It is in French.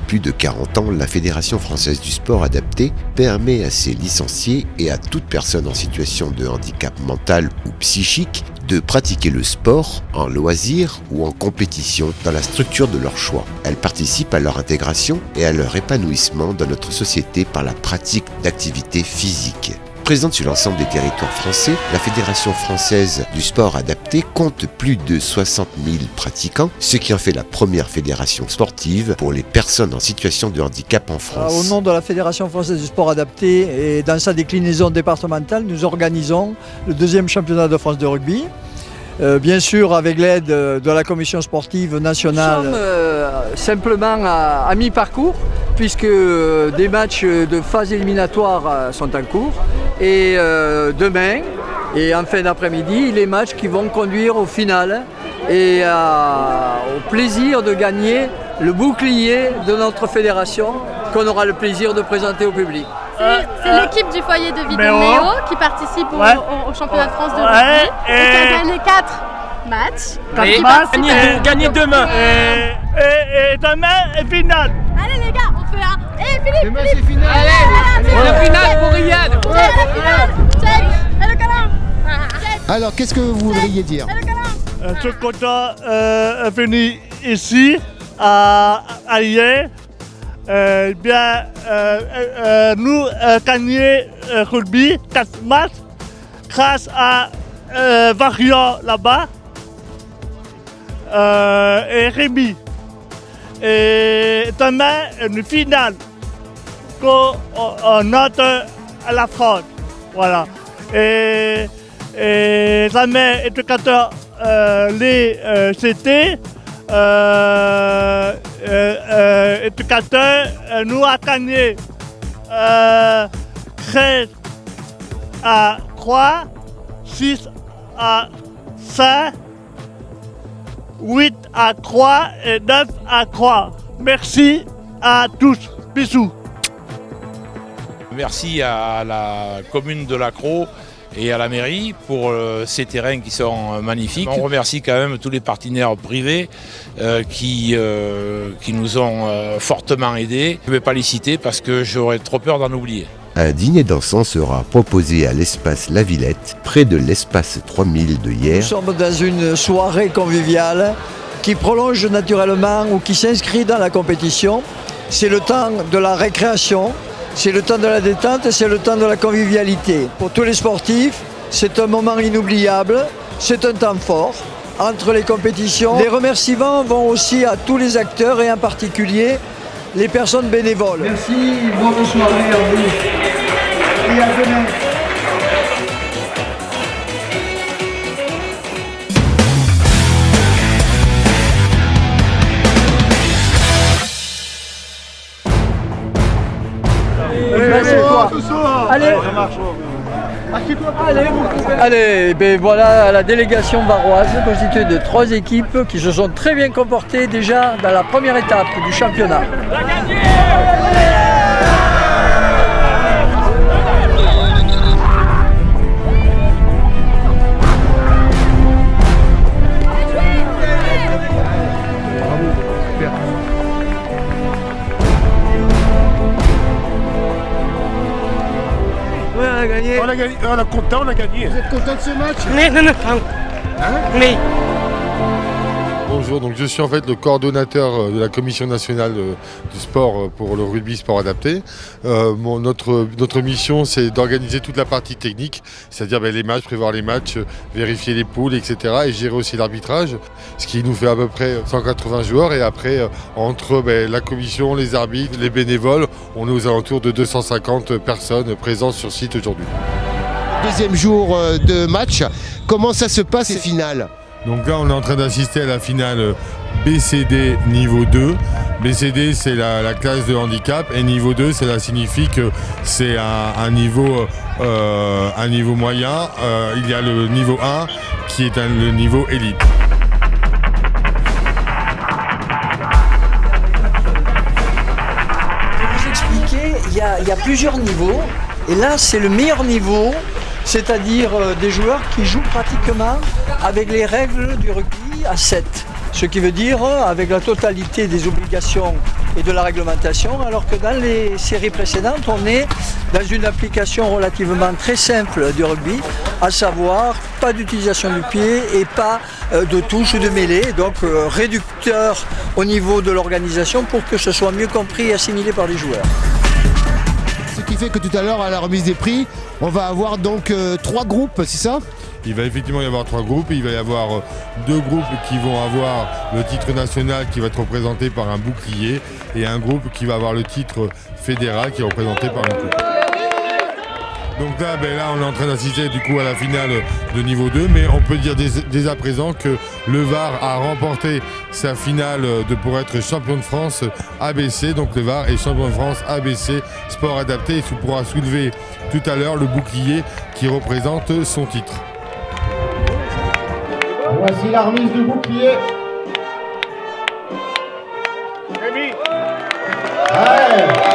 plus de 40 ans, la Fédération française du sport adapté permet à ses licenciés et à toute personne en situation de handicap mental ou psychique de pratiquer le sport en loisir ou en compétition dans la structure de leur choix. Elle participe à leur intégration et à leur épanouissement dans notre société par la pratique d'activités physiques. Présente sur l'ensemble des territoires français, la Fédération française du sport adapté compte plus de 60 000 pratiquants, ce qui en fait la première fédération sportive pour les personnes en situation de handicap en France. Au nom de la Fédération française du sport adapté et dans sa déclinaison départementale, nous organisons le 2e championnat de France de rugby. Bien sûr avec l'aide de la commission sportive nationale. Nous sommes simplement à mi-parcours puisque des matchs de phase éliminatoire sont en cours et demain et en fin d'après-midi les matchs qui vont conduire au final et au plaisir de gagner le bouclier de notre fédération qu'on aura le plaisir de présenter au public. C'est l'équipe du foyer de Vidéo qui participe au championnat de France de rugby et qui a gagné 4 matchs. Gagné demain. Et demain est finale. Allez les gars, on fait un. Et Philippe, demain c'est finale. Allez, la finale pour Riyad. Check. Et le câlin. Alors qu'est-ce que vous voudriez dire? Je suis content de venir ici à hier. Nous gagné rugby 4 matchs grâce à Varian là-bas et Rémi. Et demain, une finale qu'on note à la France. Voilà. Et demain, éducateur, les CT. Éducateur nous a gagné 13 à 3, 6 à 5, 8 à 3 et 9 à 3. Merci à tous. Bisous. Merci à la commune de Lacros et à la mairie pour ces terrains qui sont magnifiques. On remercie quand même tous les partenaires privés qui nous ont fortement aidés. Je ne vais pas les citer parce que j'aurais trop peur d'en oublier. Un dîner dansant sera proposé à l'espace La Villette, près de l'espace 3000 de hier. Nous sommes dans une soirée conviviale qui prolonge naturellement ou qui s'inscrit dans la compétition. C'est le temps de la récréation. C'est le temps de la détente, c'est le temps de la convivialité. Pour tous les sportifs, c'est un moment inoubliable, c'est un temps fort entre les compétitions. Les remerciements vont aussi à tous les acteurs et en particulier les personnes bénévoles. Merci, bonne soirée à vous et à demain. Allez, ben voilà la délégation varoise constituée de 3 équipes qui se sont très bien comportées déjà dans la première étape du championnat. On est content, on a gagné. Vous êtes content de ce match? Oui. Bonjour, donc je suis en fait le coordonnateur de la commission nationale du sport pour le rugby sport adapté. Notre mission c'est d'organiser toute la partie technique, c'est-à-dire les matchs, prévoir les matchs, vérifier les poules, etc. et gérer aussi l'arbitrage, ce qui nous fait à peu près 180 joueurs et après entre la commission, les arbitres, les bénévoles, on est aux alentours de 250 personnes présentes sur site aujourd'hui. Deuxième jour de match, comment ça se passe ces finales? Donc là, on est en train d'assister à la finale BCD niveau 2. BCD, c'est la classe de handicap et niveau 2, cela signifie que c'est un niveau moyen. Il y a le niveau 1 qui est le niveau élite. Pour vous expliquer, il y a plusieurs niveaux et là, c'est le meilleur niveau. C'est-à-dire des joueurs qui jouent pratiquement avec les règles du rugby à 7. Ce qui veut dire avec la totalité des obligations et de la réglementation, alors que dans les séries précédentes, on est dans une application relativement très simple du rugby, à savoir pas d'utilisation du pied et pas de touche ou de mêlée, donc réducteur au niveau de l'organisation pour que ce soit mieux compris et assimilé par les joueurs. Ce qui fait que tout à l'heure, à la remise des prix, on va avoir donc 3 groupes, c'est ça ? Il va effectivement y avoir 3 groupes. Il va y avoir 2 groupes qui vont avoir le titre national qui va être représenté par un bouclier et un groupe qui va avoir le titre fédéral qui est représenté par une coupe. Donc là, on est en train d'assister du coup à la finale de niveau 2, mais on peut dire dès à présent que le Var a remporté sa finale pour être champion de France ABC. Donc le Var est champion de France ABC sport adapté et pourra soulever tout à l'heure le bouclier qui représente son titre. Voici la remise du bouclier. Rémi. Ouais.